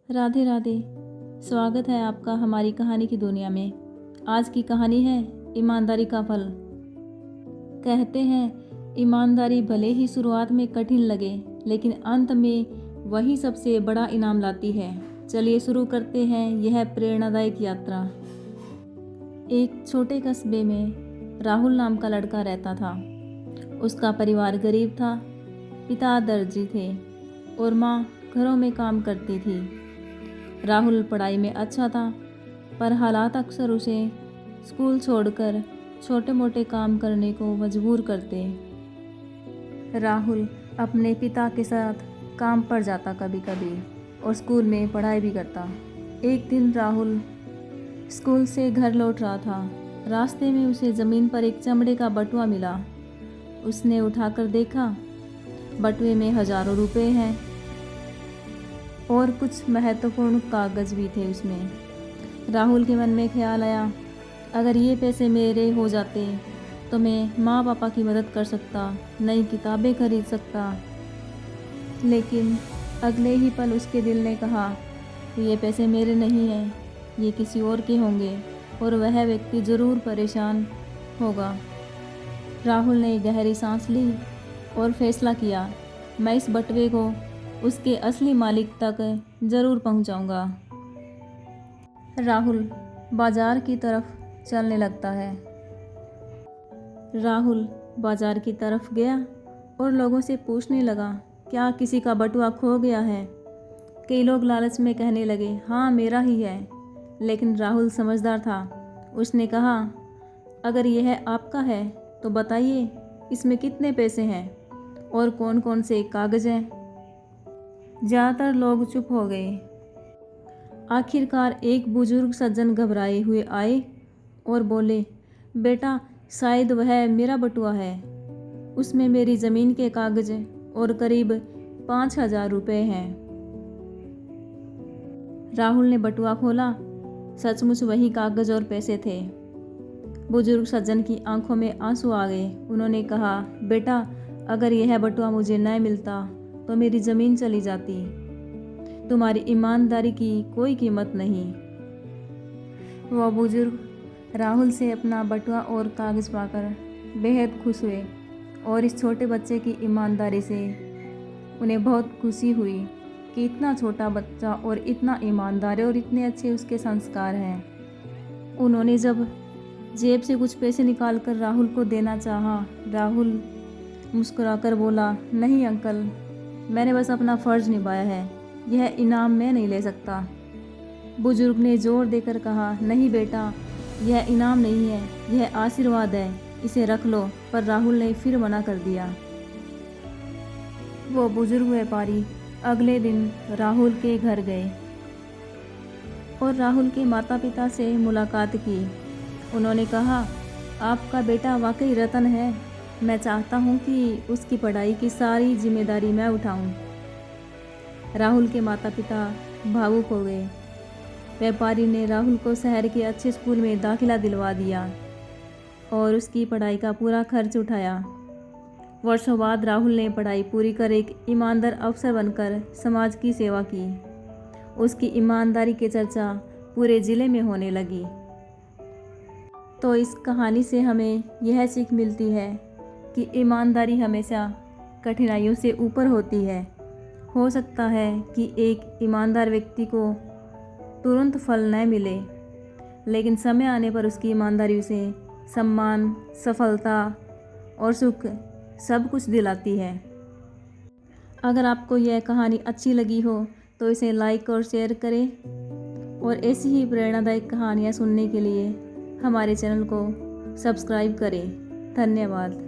राधे राधे। स्वागत है आपका हमारी कहानी की दुनिया में। आज की कहानी है ईमानदारी का फल। कहते हैं ईमानदारी भले ही शुरुआत में कठिन लगे, लेकिन अंत में वही सबसे बड़ा इनाम लाती है। चलिए शुरू करते हैं यह प्रेरणादायक यात्रा। एक छोटे कस्बे में राहुल नाम का लड़का रहता था। उसका परिवार गरीब था। पिता दर्जी थे और माँ घरों में काम करती थी। राहुल पढ़ाई में अच्छा था, पर हालात अक्सर उसे स्कूल छोड़कर छोटे मोटे काम करने को मजबूर करते। राहुल अपने पिता के साथ काम पर जाता कभी कभी और स्कूल में पढ़ाई भी करता। एक दिन राहुल स्कूल से घर लौट रहा था। रास्ते में उसे ज़मीन पर एक चमड़े का बटुआ मिला। उसने उठाकर देखा, बटुए में हज़ारों रुपए हैं और कुछ महत्वपूर्ण कागज़ भी थे उसमें। राहुल के मन में ख्याल आया, अगर ये पैसे मेरे हो जाते तो मैं माँ पापा की मदद कर सकता, नई किताबें खरीद सकता। लेकिन अगले ही पल उसके दिल ने कहा, ये पैसे मेरे नहीं हैं, ये किसी और के होंगे और वह व्यक्ति ज़रूर परेशान होगा। राहुल ने गहरी सांस ली और फैसला किया, मैं इस बटुए को उसके असली मालिक तक ज़रूर पहुंचाऊंगा। राहुल बाजार की तरफ चलने लगता है। राहुल बाजार की तरफ गया और लोगों से पूछने लगा, क्या किसी का बटुआ खो गया है? कई लोग लालच में कहने लगे, हाँ मेरा ही है। लेकिन राहुल समझदार था। उसने कहा, अगर यह आपका है तो बताइए इसमें कितने पैसे हैं और कौन कौन से कागज़ हैं। ज़्यादातर लोग चुप हो गए। आखिरकार एक बुजुर्ग सज्जन घबराए हुए आए और बोले, बेटा शायद वह मेरा बटुआ है। उसमें मेरी ज़मीन के कागज़ और करीब 5,000 रुपये हैं। राहुल ने बटुआ खोला। सचमुच वही कागज़ और पैसे थे। बुजुर्ग सज्जन की आंखों में आंसू आ गए। उन्होंने कहा, बेटा अगर यह बटुआ मुझे न मिलता तो मेरी ज़मीन चली जाती। तुम्हारी ईमानदारी की कोई कीमत नहीं। वह बुजुर्ग राहुल से अपना बटुआ और कागज़ पाकर बेहद खुश हुए और इस छोटे बच्चे की ईमानदारी से उन्हें बहुत खुशी हुई कि इतना छोटा बच्चा और इतना ईमानदार है और इतने अच्छे उसके संस्कार हैं। उन्होंने जब जेब से कुछ पैसे निकाल कर राहुल को देना चाहा, राहुल मुस्कुराकर बोला, नहीं अंकल, मैंने बस अपना फ़र्ज़ निभाया है, यह इनाम मैं नहीं ले सकता। बुजुर्ग ने ज़ोर देकर कहा, नहीं बेटा, यह इनाम नहीं है, यह आशीर्वाद है, इसे रख लो। पर राहुल ने फिर मना कर दिया। वो बुजुर्ग व्यापारी अगले दिन राहुल के घर गए और राहुल के माता पिता से मुलाकात की। उन्होंने कहा, आपका बेटा वाकई रतन है, मैं चाहता हूँ कि उसकी पढ़ाई की सारी जिम्मेदारी मैं उठाऊँ। राहुल के माता पिता भावुक हो गए। व्यापारी ने राहुल को शहर के अच्छे स्कूल में दाखिला दिलवा दिया और उसकी पढ़ाई का पूरा खर्च उठाया। वर्षों बाद राहुल ने पढ़ाई पूरी कर एक ईमानदार अफसर बनकर समाज की सेवा की। उसकी ईमानदारी की चर्चा पूरे ज़िले में होने लगी। तो इस कहानी से हमें यह सीख मिलती है कि ईमानदारी हमेशा कठिनाइयों से ऊपर होती है। हो सकता है कि एक ईमानदार व्यक्ति को तुरंत फल न मिले, लेकिन समय आने पर उसकी ईमानदारी उसे सम्मान, सफलता और सुख सब कुछ दिलाती है। अगर आपको यह कहानी अच्छी लगी हो तो इसे लाइक और शेयर करें और ऐसी ही प्रेरणादायक कहानियाँ सुनने के लिए हमारे चैनल को सब्सक्राइब करें। धन्यवाद।